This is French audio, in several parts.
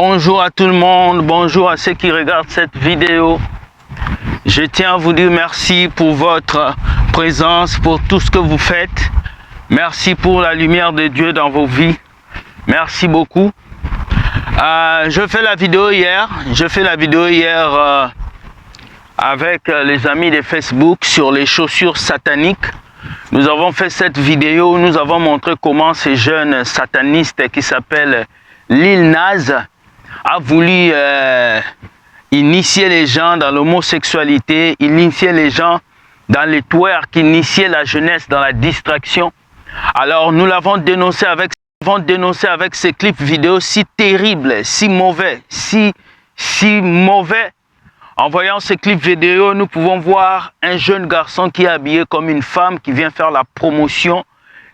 Bonjour à tout le monde, bonjour à ceux qui regardent cette vidéo. Je tiens à vous dire merci pour votre présence, pour tout ce que vous faites. Merci pour la lumière de Dieu dans vos vies. Merci beaucoup. Je fais la vidéo hier. Avec les amis de Facebook sur les chaussures sataniques. Nous avons fait cette vidéo où nous avons montré comment ce jeune sataniste qui s'appelle Lil Nas a voulu initier les gens dans l'homosexualité, initier les gens dans les twerk, initier la jeunesse dans la distraction. Alors nous l'avons dénoncé avec ces clips vidéo si terribles, si mauvais, si mauvais. En voyant ces clips vidéo, nous pouvons voir un jeune garçon qui est habillé comme une femme qui vient faire la promotion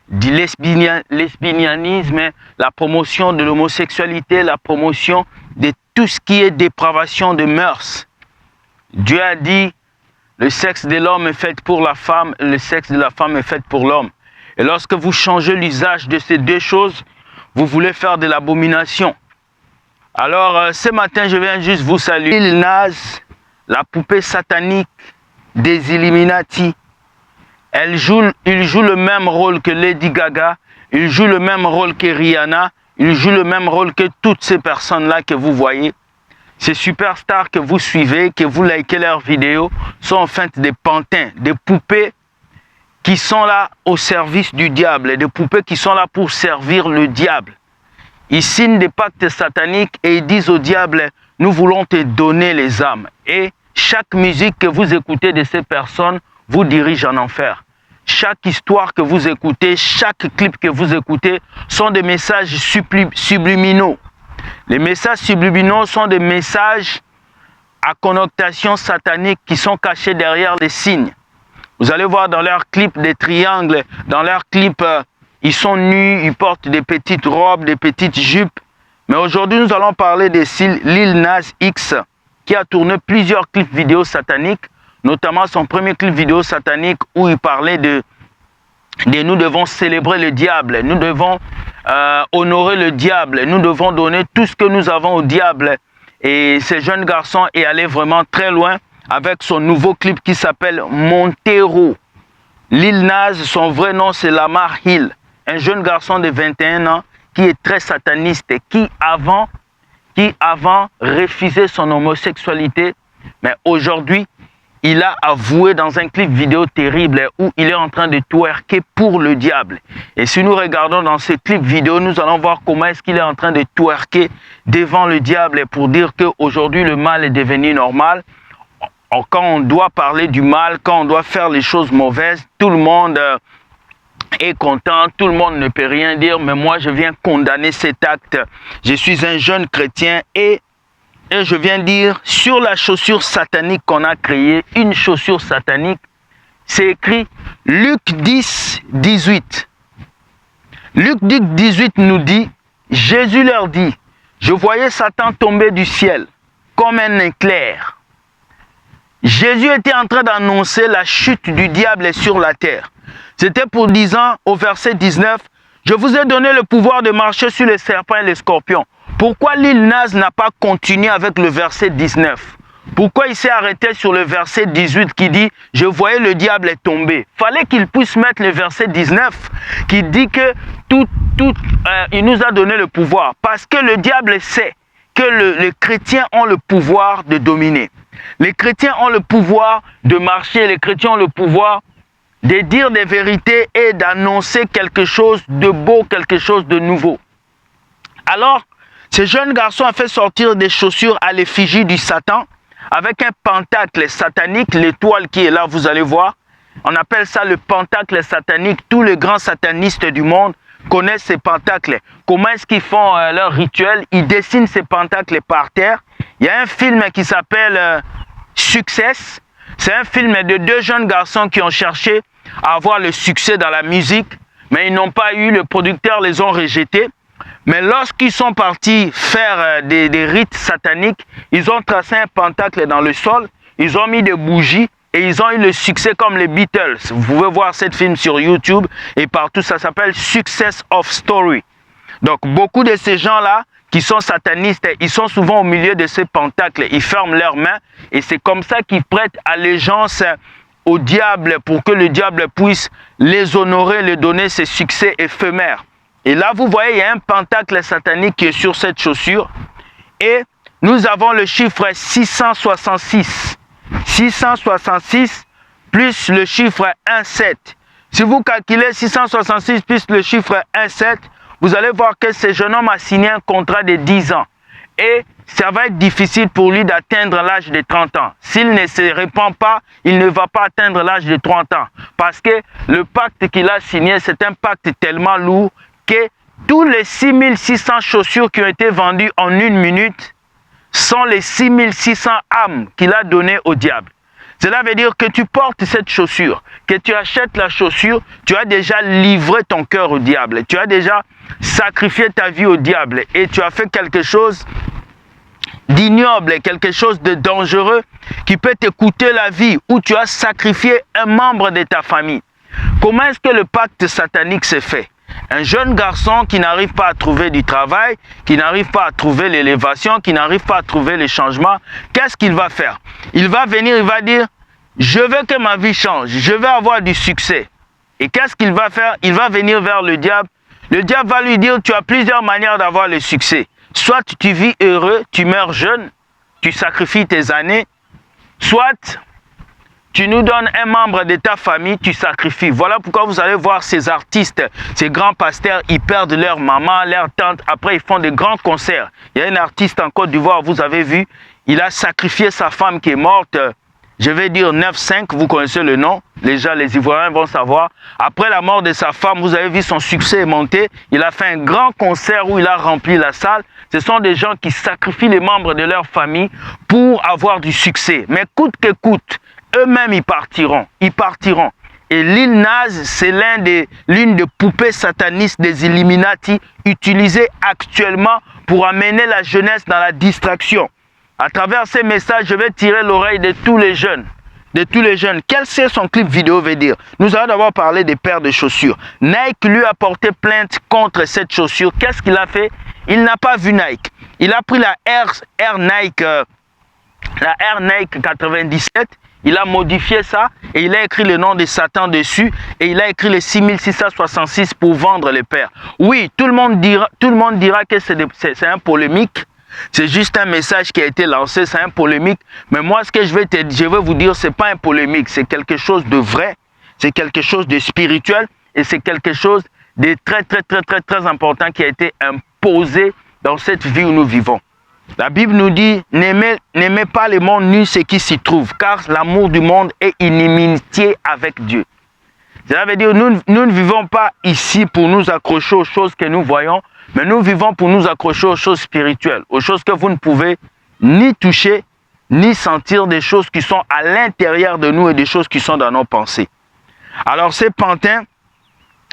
du lesbianisme, la promotion de l'homosexualité, la promotion de tout ce qui est dépravation de mœurs. Dieu a dit, le sexe de l'homme est fait pour la femme, le sexe de la femme est fait pour l'homme. Et lorsque vous changez l'usage de ces deux choses, vous voulez faire de l'abomination. Alors, ce matin, je viens juste vous saluer. Lil Nas, la poupée satanique des Illuminati, il joue le même rôle que Lady Gaga, il joue le même rôle que Rihanna, il joue le même rôle que toutes ces personnes-là que vous voyez. Ces superstars que vous suivez, que vous likez leurs vidéos, sont en fait des pantins, des poupées qui sont là au service du diable, des poupées qui sont là pour servir le diable. Ils signent des pactes sataniques et ils disent au diable, nous voulons te donner les âmes. Et chaque musique que vous écoutez de ces personnes vous dirige en enfer. Chaque histoire que vous écoutez, chaque clip que vous écoutez sont des messages subliminaux. Les messages subliminaux sont des messages à connotation satanique qui sont cachés derrière les signes. Vous allez voir dans leurs clips des triangles, dans leurs clips, ils sont nus, ils portent des petites robes, des petites jupes. Mais aujourd'hui, nous allons parler de Lil Nas X, qui a tourné plusieurs clips vidéo sataniques, notamment son premier clip vidéo satanique où il parlait de nous devons célébrer le diable, nous devons honorer le diable, nous devons donner tout ce que nous avons au diable. Et ce jeune garçon est allé vraiment très loin avec son nouveau clip qui s'appelle Montero. Lil Nas, son vrai nom c'est Lamar Hill, un jeune garçon de 21 ans qui est très sataniste et qui avant refusait son homosexualité, mais aujourd'hui, il a avoué dans un clip vidéo terrible où il est en train de twerker pour le diable. Et si nous regardons dans ce clip vidéo, nous allons voir comment est-ce qu'il est en train de twerker devant le diable pour dire qu'aujourd'hui le mal est devenu normal. Quand on doit parler du mal, quand on doit faire les choses mauvaises, tout le monde est content, tout le monde ne peut rien dire, mais moi je viens condamner cet acte. Je suis un jeune chrétien et je viens dire sur la chaussure satanique qu'on a créée, une chaussure satanique, c'est écrit Luc 10, 18. Luc 10, 18 nous dit, Jésus leur dit, je voyais Satan tomber du ciel comme un éclair. Jésus était en train d'annoncer la chute du diable sur la terre. C'était pour disant au verset 19, je vous ai donné le pouvoir de marcher sur les serpents et les scorpions. Pourquoi Lil Nas n'a pas continué avec le verset 19? Pourquoi il s'est arrêté sur le verset 18 qui dit « Je voyais le diable tomber ». Fallait qu'il puisse mettre le verset 19 qui dit que il nous a donné le pouvoir. Parce que le diable sait que les chrétiens ont le pouvoir de dominer. Les chrétiens ont le pouvoir de marcher, les chrétiens ont le pouvoir de dire des vérités et d'annoncer quelque chose de beau, quelque chose de nouveau. Alors, ce jeune garçon a fait sortir des chaussures à l'effigie du Satan avec un pentacle satanique, l'étoile qui est là, vous allez voir. On appelle ça le pentacle satanique. Tous les grands satanistes du monde connaissent ces pentacles. Comment est-ce qu'ils font leur rituel? Ils dessinent ces pentacles par terre. Il y a un film qui s'appelle Success. C'est un film de deux jeunes garçons qui ont cherché à avoir le succès dans la musique, mais ils n'ont pas eu, le producteur les ont rejetés. Mais lorsqu'ils sont partis faire des rites sataniques, ils ont tracé un pentacle dans le sol, ils ont mis des bougies et ils ont eu le succès comme les Beatles. Vous pouvez voir ce film sur YouTube et partout, ça s'appelle Success of Story. Donc beaucoup de ces gens-là qui sont satanistes, ils sont souvent au milieu de ces pentacles. Ils ferment leurs mains et c'est comme ça qu'ils prêtent allégeance au diable pour que le diable puisse les honorer, les donner ses succès éphémères. Et là, vous voyez, il y a un pentacle satanique qui est sur cette chaussure. Et nous avons le chiffre 666. 666 plus le chiffre 17. Si vous calculez 666 plus le chiffre 17, vous allez voir que ce jeune homme a signé un contrat de 10 ans. Et ça va être difficile pour lui d'atteindre l'âge de 30 ans. S'il ne se répand pas, il ne va pas atteindre l'âge de 30 ans. Parce que le pacte qu'il a signé, c'est un pacte tellement lourd que tous les 6600 chaussures qui ont été vendues en 1 minute sont les 6600 âmes qu'il a données au diable. Cela veut dire que tu portes cette chaussure, que tu achètes la chaussure, tu as déjà livré ton cœur au diable. Tu as déjà sacrifié ta vie au diable et tu as fait quelque chose d'ignoble, quelque chose de dangereux qui peut te coûter la vie, ou tu as sacrifié un membre de ta famille. Comment est-ce que le pacte satanique s'est fait? Un jeune garçon qui n'arrive pas à trouver du travail, qui n'arrive pas à trouver l'élévation, qui n'arrive pas à trouver les changements, qu'est-ce qu'il va faire? Il va venir, il va dire, je veux que ma vie change, je veux avoir du succès. Et qu'est-ce qu'il va faire? Il va venir vers le diable. Le diable va lui dire, tu as plusieurs manières d'avoir le succès. Soit tu vis heureux, tu meurs jeune, tu sacrifies tes années, soit tu nous donnes un membre de ta famille, tu sacrifies. Voilà pourquoi vous allez voir ces artistes, ces grands pasteurs, ils perdent leur maman, leur tante. Après, ils font de grands concerts. Il y a un artiste en Côte d'Ivoire, vous avez vu, il a sacrifié sa femme qui est morte. Je vais dire 9-5, vous connaissez le nom. Les gens, les Ivoiriens vont savoir. Après la mort de sa femme, vous avez vu son succès est monté. Il a fait un grand concert où il a rempli la salle. Ce sont des gens qui sacrifient les membres de leur famille pour avoir du succès. Mais coûte que coûte, eux-mêmes, ils partiront. Ils partiront. Et Lil Nas, c'est l'une des poupées satanistes des Illuminati utilisées actuellement pour amener la jeunesse dans la distraction. À travers ces messages, je vais tirer l'oreille de tous les jeunes. De tous les jeunes. Quel c'est son clip vidéo veut dire? Nous allons d'abord parler des paires de chaussures. Nike lui a porté plainte contre cette chaussure. Qu'est-ce qu'il a fait? Il n'a pas vu Nike. Il a pris la Air Nike 97. Il a modifié ça et il a écrit le nom de Satan dessus et il a écrit les 6666 pour vendre les paires. Oui, tout le monde dira que c'est un polémique. C'est juste un message qui a été lancé, c'est un polémique. Mais moi, ce que je vais vous dire, ce n'est pas un polémique. C'est quelque chose de vrai, c'est quelque chose de spirituel et c'est quelque chose de très important qui a été imposé dans cette vie où nous vivons. La Bible nous dit, n'aimez pas le monde ni ce qui s'y trouve, car l'amour du monde est inimitié avec Dieu. Cela veut dire, nous ne vivons pas ici pour nous accrocher aux choses que nous voyons, mais nous vivons pour nous accrocher aux choses spirituelles, aux choses que vous ne pouvez ni toucher, ni sentir, des choses qui sont à l'intérieur de nous et des choses qui sont dans nos pensées. Alors, ce pantin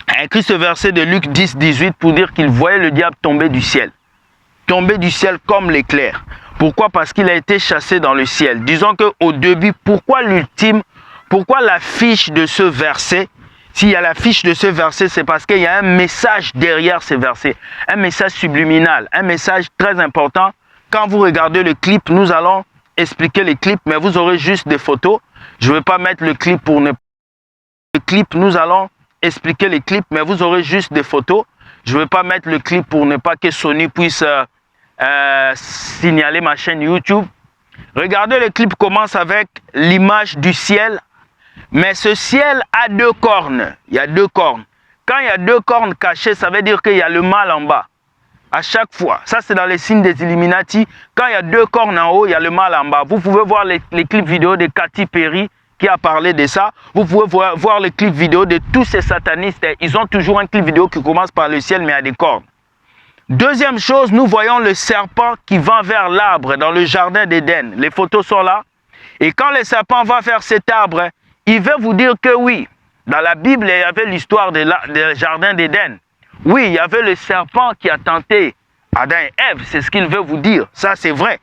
a écrit ce verset de Luc 10-18 pour dire qu'il voyait le diable tomber du ciel. Tomber du ciel comme l'éclair. Pourquoi? Parce qu'il a été chassé dans le ciel. Disons qu'au début, pourquoi l'affiche de ce verset? S'il y a l'affiche de ce verset, c'est parce qu'il y a un message derrière ce verset. Un message subliminal, un message très important. Quand vous regardez le clip, nous allons expliquer le clip, mais vous aurez juste des photos. Je ne vais pas mettre le clip pour ne pas... Le clip, nous allons expliquer les clips, mais vous aurez juste des photos. Je ne vais pas mettre le clip pour ne pas que Sony puisse signaler ma chaîne YouTube. Regardez, le clip commence avec l'image du ciel. Mais ce ciel a 2 cornes. Il y a 2 cornes. Quand il y a 2 cornes cachées, ça veut dire qu'il y a le mal en bas. À chaque fois. Ça, c'est dans les signes des Illuminati. Quand il y a 2 cornes en haut, il y a le mal en bas. Vous pouvez voir les clips vidéo de Katy Perry qui a parlé de ça. Vous pouvez voir les clips vidéo de tous ces satanistes. Ils ont toujours un clip vidéo qui commence par le ciel, mais à des cornes. Deuxième chose, nous voyons le serpent qui va vers l'arbre dans le jardin d'Éden. Les photos sont là. Et quand le serpent va vers cet arbre, il veut vous dire que oui, dans la Bible, il y avait l'histoire du jardin d'Éden. Oui, il y avait le serpent qui a tenté Adam et Ève, c'est ce qu'il veut vous dire. Ça, c'est vrai.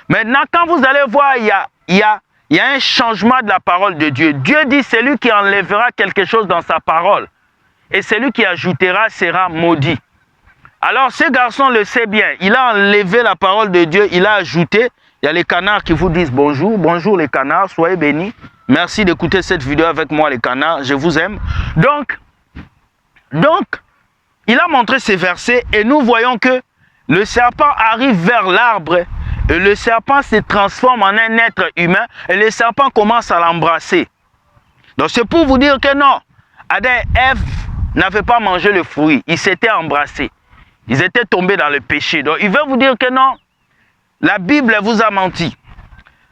Maintenant, quand vous allez voir, il y a un changement de la parole de Dieu. Dieu dit, c'est lui qui enlèvera quelque chose dans sa parole. Et celui qui ajoutera sera maudit. Alors ce garçon le sait bien. Il a enlevé la parole de Dieu. Il a ajouté. Il y a les canards qui vous disent bonjour. Bonjour les canards, soyez bénis. Merci d'écouter cette vidéo avec moi les canards. Je vous aime. Donc, il a montré ces versets et nous voyons que le serpent arrive vers l'arbre et le serpent se transforme en un être humain et le serpent commence à l'embrasser. Donc c'est pour vous dire que non, Adam et Ève n'avaient pas mangé le fruit, ils s'étaient embrassés. Ils étaient tombés dans le péché. Donc il veut vous dire que non, la Bible vous a menti.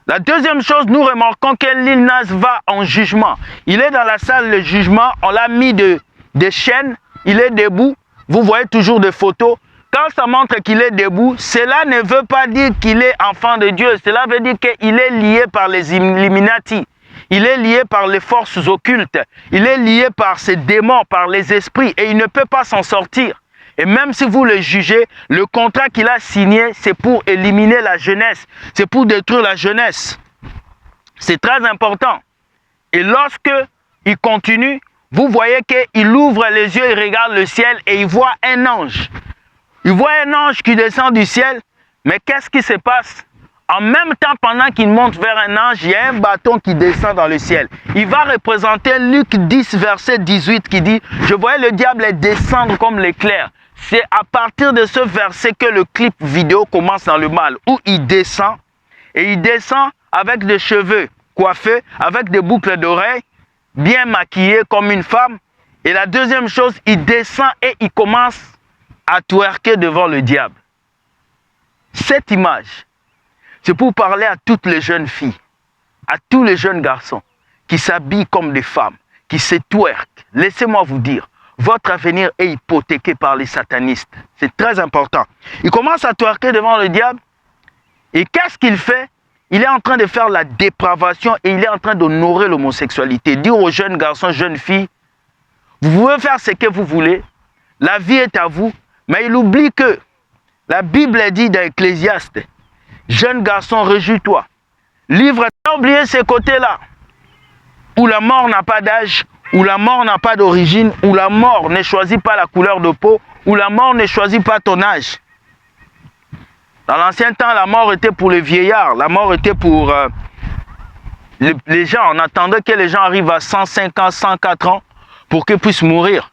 La deuxième chose, nous remarquons que Lil Nas va en jugement. Il est dans la salle de jugement, on l'a mis des chaînes, il est debout. Vous voyez toujours des photos. Quand ça montre qu'il est debout, cela ne veut pas dire qu'il est enfant de Dieu. Cela veut dire qu'il est lié par les Illuminati. Il est lié par les forces occultes. Il est lié par ses démons, par les esprits. Et il ne peut pas s'en sortir. Et même si vous le jugez, le contrat qu'il a signé, c'est pour éliminer la jeunesse. C'est pour détruire la jeunesse. C'est très important. Et lorsque il continue, vous voyez qu'il ouvre les yeux, il regarde le ciel et il voit un ange. Il voit un ange qui descend du ciel. Mais qu'est-ce qui se passe? En même temps, pendant qu'il monte vers un ange, il y a un bâton qui descend dans le ciel. Il va représenter Luc 10, verset 18 qui dit « Je voyais le diable descendre comme l'éclair ». C'est à partir de ce verset que le clip vidéo commence dans le mal, où il descend, et il descend avec des cheveux coiffés, avec des boucles d'oreilles, bien maquillé comme une femme. Et la deuxième chose, il descend et il commence à twerker devant le diable. Cette image, c'est pour parler à toutes les jeunes filles, à tous les jeunes garçons qui s'habillent comme des femmes, qui se twerkent. Laissez-moi vous dire, votre avenir est hypothéqué par les satanistes. C'est très important. Il commence à twerker devant le diable. Et qu'est-ce qu'il fait? Il est en train de faire la dépravation et il est en train d'honorer l'homosexualité. Dire aux jeunes garçons, jeunes filles, vous pouvez faire ce que vous voulez. La vie est à vous. Mais il oublie que la Bible dit dans Ecclésiaste, jeune garçon, réjouis-toi. Livre, t'as oublié ces côtés-là. Où la mort n'a pas d'âge, où la mort n'a pas d'origine, où la mort ne choisit pas la couleur de peau, où la mort ne choisit pas ton âge. Dans l'ancien temps, la mort était pour les vieillards, la mort était pour les gens. On attendait que les gens arrivent à 105 ans, 104 ans pour qu'ils puissent mourir.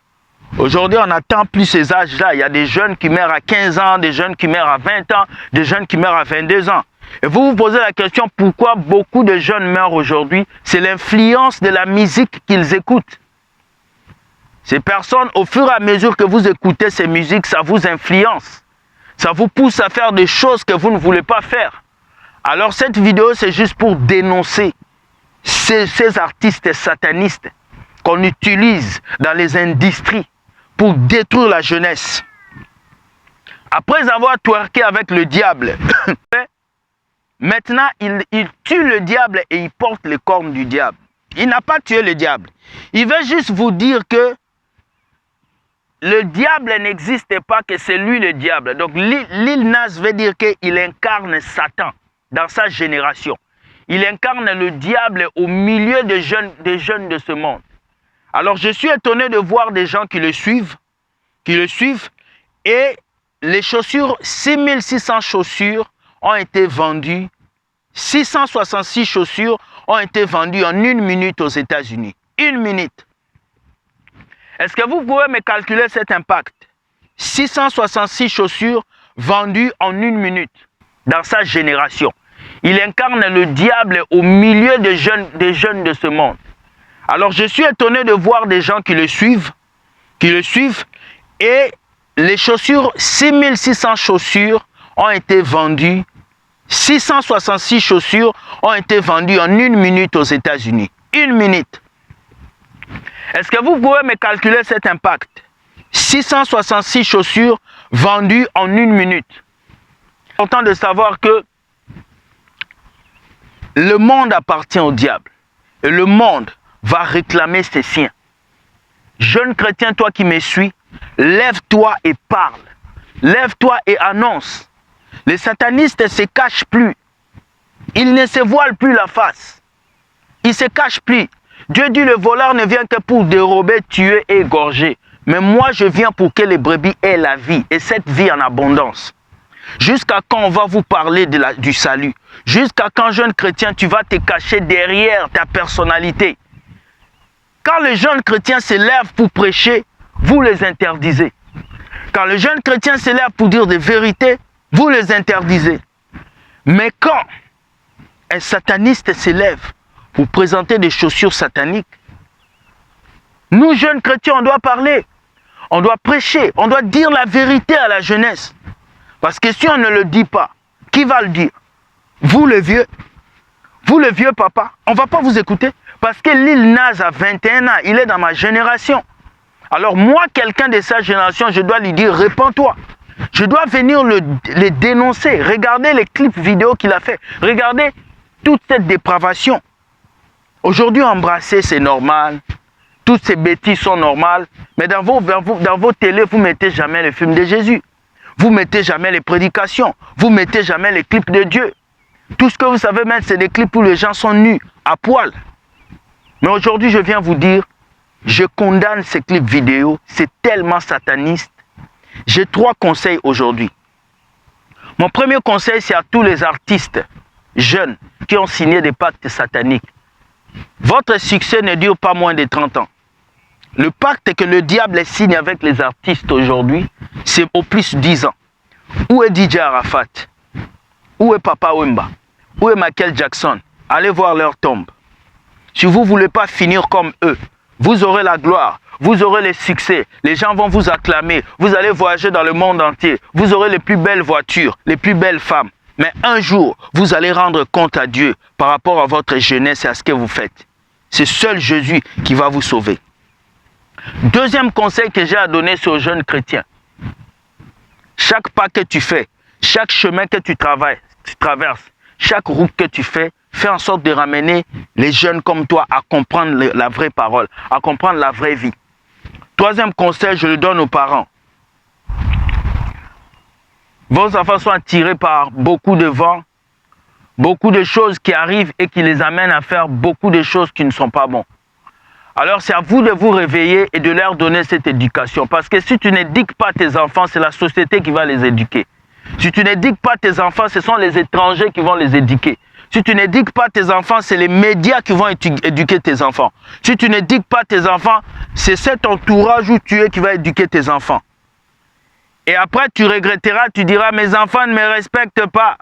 Aujourd'hui, on n'attend plus ces âges-là. Il y a des jeunes qui meurent à 15 ans, des jeunes qui meurent à 20 ans, des jeunes qui meurent à 22 ans. Et vous vous posez la question, pourquoi beaucoup de jeunes meurent aujourd'hui? C'est l'influence de la musique qu'ils écoutent. Ces personnes, au fur et à mesure que vous écoutez ces musiques, ça vous influence. Ça vous pousse à faire des choses que vous ne voulez pas faire. Alors cette vidéo, c'est juste pour dénoncer ces artistes satanistes qu'on utilise dans les industries pour détruire la jeunesse. Après avoir twerké avec le diable, maintenant il tue le diable et il porte les cornes du diable. Il n'a pas tué le diable. Il veut juste vous dire que le diable n'existe pas, que c'est lui le diable. Donc Lil Nas veut dire qu'il incarne Satan dans sa génération. Il incarne le diable au milieu des jeunes de ce monde. Alors je suis étonné de voir des gens qui le suivent, et les chaussures, 6600 chaussures ont été vendues, 666 chaussures ont été vendues en 1 minute aux États-Unis. 1 minute. Est-ce que vous pouvez me calculer cet impact? 666 chaussures vendues en 1 minute dans sa génération. Il incarne le diable au milieu des jeunes de ce monde. Alors je suis étonné de voir des gens qui le suivent, et les chaussures, 6600 chaussures ont été vendues, 666 chaussures ont été vendues en 1 minute aux États-Unis. 1 minute. Est-ce que vous pouvez me calculer cet impact? 666 chaussures vendues en 1 minute. C'est important de savoir que le monde appartient au diable. Et le monde va réclamer ses siens. Jeune chrétien, toi qui me suis, lève-toi et parle. Lève-toi et annonce. Les satanistes ne se cachent plus. Ils ne se voilent plus la face. Ils ne se cachent plus. Dieu dit, le voleur ne vient que pour dérober, tuer et égorger. Mais moi, je viens pour que les brebis aient la vie, et cette vie en abondance. Jusqu'à quand on va vous parler du salut? Jusqu'à quand, jeune chrétien, tu vas te cacher derrière ta personnalité? Quand les jeunes chrétiens se lèvent pour prêcher, vous les interdisez. Quand les jeunes chrétiens se lèvent pour dire des vérités, vous les interdisez. Mais quand un sataniste se lève pour présenter des chaussures sataniques, nous, jeunes chrétiens, on doit parler. On doit prêcher. On doit dire la vérité à la jeunesse. Parce que si on ne le dit pas, qui va le dire? Vous, le vieux. Vous, le vieux papa. On ne va pas vous écouter. Parce que Lil Nas a 21 ans. Il est dans ma génération. Alors moi, quelqu'un de sa génération, je dois lui dire, répands-toi. Je dois venir les dénoncer. Regardez les clips vidéo qu'il a fait. Regardez toute cette dépravation. Aujourd'hui, embrasser, c'est normal. Toutes ces bêtises sont normales. Mais dans vos télés, vous ne mettez jamais le film de Jésus. Vous ne mettez jamais les prédications. Vous ne mettez jamais les clips de Dieu. Tout ce que vous savez mettre, c'est des clips où les gens sont nus, à poil. Mais aujourd'hui, je viens vous dire, je condamne ces clips vidéo. C'est tellement sataniste. J'ai 3 conseils aujourd'hui. Mon premier conseil, c'est à tous les artistes jeunes qui ont signé des pactes sataniques. Votre succès ne dure pas moins de 30 ans. Le pacte que le diable signe avec les artistes aujourd'hui, c'est au plus 10 ans. Où est DJ Arafat? Où est Papa Wemba? Où est Michael Jackson? Allez voir leur tombe. Si vous ne voulez pas finir comme eux, vous aurez la gloire, vous aurez le succès, les gens vont vous acclamer, vous allez voyager dans le monde entier, vous aurez les plus belles voitures, les plus belles femmes. Mais un jour, vous allez rendre compte à Dieu par rapport à votre jeunesse et à ce que vous faites. C'est seul Jésus qui va vous sauver. Deuxième conseil que j'ai à donner aux jeunes chrétiens. Chaque pas que tu fais, chaque chemin que tu traverses, chaque route que tu fais en sorte de ramener les jeunes comme toi à comprendre la vraie parole, à comprendre la vraie vie. Troisième conseil, je le donne aux parents. Vos enfants sont attirés par beaucoup de vent, beaucoup de choses qui arrivent et qui les amènent à faire beaucoup de choses qui ne sont pas bonnes. Alors c'est à vous de vous réveiller et de leur donner cette éducation. Parce que si tu n'éduques pas tes enfants, c'est la société qui va les éduquer. Si tu n'éduques pas tes enfants, ce sont les étrangers qui vont les éduquer. Si tu n'éduques pas tes enfants, c'est les médias qui vont éduquer tes enfants. Si tu n'éduques pas tes enfants, c'est cet entourage où tu es qui va éduquer tes enfants. Et après, tu regretteras, tu diras, mes enfants ne me respectent pas.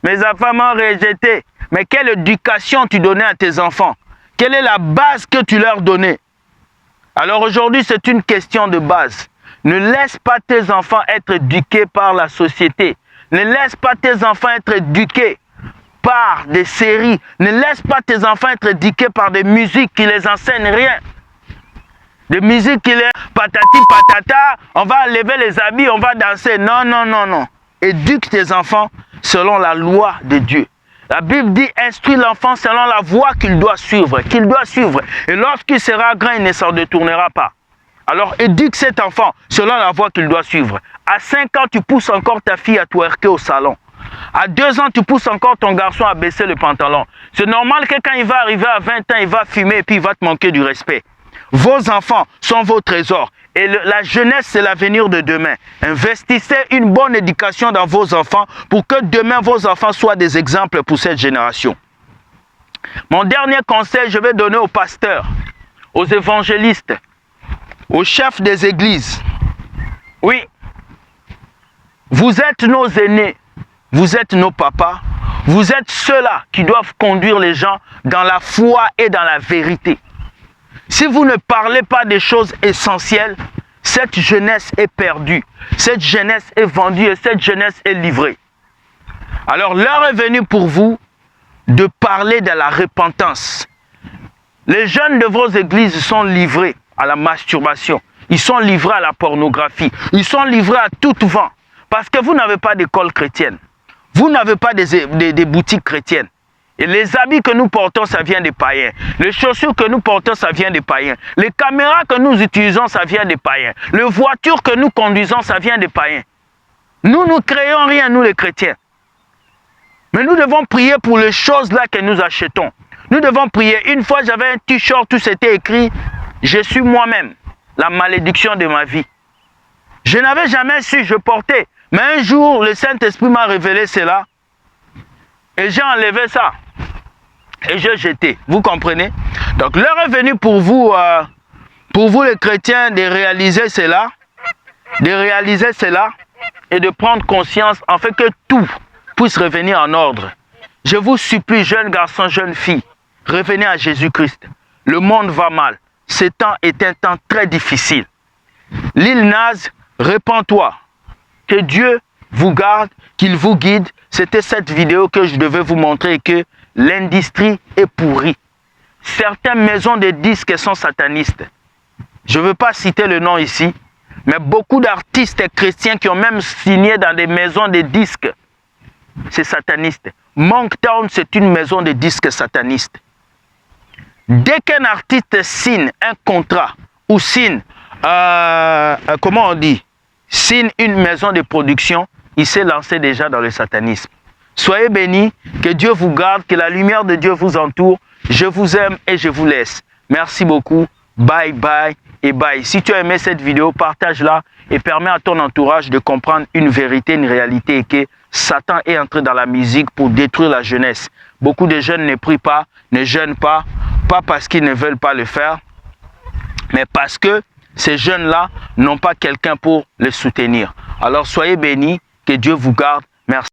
Mes enfants m'ont rejeté. Mais quelle éducation tu donnais à tes enfants? Quelle est la base que tu leur donnais? Alors aujourd'hui, c'est une question de base. Ne laisse pas tes enfants être éduqués par la société. Ne laisse pas tes enfants être éduqués par des séries. Ne laisse pas tes enfants être éduqués par des musiques qui les enseignent rien. Des musiques qui les patati patata, on va lever les habits, on va danser. Non, non, non, non. Éduque tes enfants selon la loi de Dieu. La Bible dit, instruis l'enfant selon la voie qu'il doit suivre, Et lorsqu'il sera grand, il ne s'en détournera pas. Alors éduque cet enfant selon la voie qu'il doit suivre. À 5 ans, tu pousses encore ta fille à twerker au salon. À 2 ans, tu pousses encore ton garçon à baisser le pantalon. C'est normal que quand il va arriver à 20 ans, il va fumer et puis il va te manquer du respect. Vos enfants sont vos trésors. Et la jeunesse, c'est l'avenir de demain. Investissez une bonne éducation dans vos enfants pour que demain, vos enfants soient des exemples pour cette génération. Mon dernier conseil, je vais donner aux pasteurs, aux évangélistes, aux chefs des églises. Oui, vous êtes nos aînés, vous êtes nos papas, vous êtes ceux-là qui doivent conduire les gens dans la foi et dans la vérité. Si vous ne parlez pas des choses essentielles, cette jeunesse est perdue, cette jeunesse est vendue et cette jeunesse est livrée. Alors l'heure est venue pour vous de parler de la repentance. Les jeunes de vos églises sont livrés à la masturbation, ils sont livrés à la pornographie, ils sont livrés à tout vent. Parce que vous n'avez pas d'école chrétienne, vous n'avez pas des boutiques chrétiennes. Et les habits que nous portons, ça vient des païens. Les chaussures que nous portons, ça vient des païens. Les caméras que nous utilisons, ça vient des païens. Les voitures que nous conduisons, ça vient des païens. Nous ne créons rien, nous les chrétiens. Mais nous devons prier pour les choses là que nous achetons. Nous devons prier. Une fois, j'avais un t-shirt où c'était écrit « Je suis moi-même ». la malédiction de ma vie. Je n'avais jamais su, je portais. Mais un jour, le Saint-Esprit m'a révélé cela. Et j'ai enlevé ça. Et j'ai jeté. Vous comprenez? Donc l'heure est venue pour vous les chrétiens, de réaliser cela. De réaliser cela. Et de prendre conscience, en fait, que tout puisse revenir en ordre. Je vous supplie, jeunes garçons, jeunes filles, revenez à Jésus-Christ. Le monde va mal. Ce temps est un temps très difficile. Lil Nas, répands-toi. Que Dieu vous garde, qu'il vous guide. C'était cette vidéo que je devais vous montrer que l'industrie est pourrie. Certaines maisons de disques sont satanistes. Je ne veux pas citer le nom ici, mais beaucoup d'artistes chrétiens qui ont même signé dans des maisons de disques, c'est sataniste. Monktown, c'est une maison de disques sataniste. Dès qu'un artiste signe un contrat ou signe, comment on dit, signe une maison de production, il s'est lancé déjà dans le satanisme. Soyez bénis, que Dieu vous garde, que la lumière de Dieu vous entoure. Je vous aime et je vous laisse. Merci beaucoup. Bye bye et bye. Si tu as aimé cette vidéo, partage-la et permets à ton entourage de comprendre une vérité, une réalité, et que Satan est entré dans la musique pour détruire la jeunesse. Beaucoup de jeunes ne prient pas, ne jeûnent pas parce qu'ils ne veulent pas le faire, mais parce que ces jeunes-là n'ont pas quelqu'un pour les soutenir. Alors soyez bénis, que Dieu vous garde. Merci.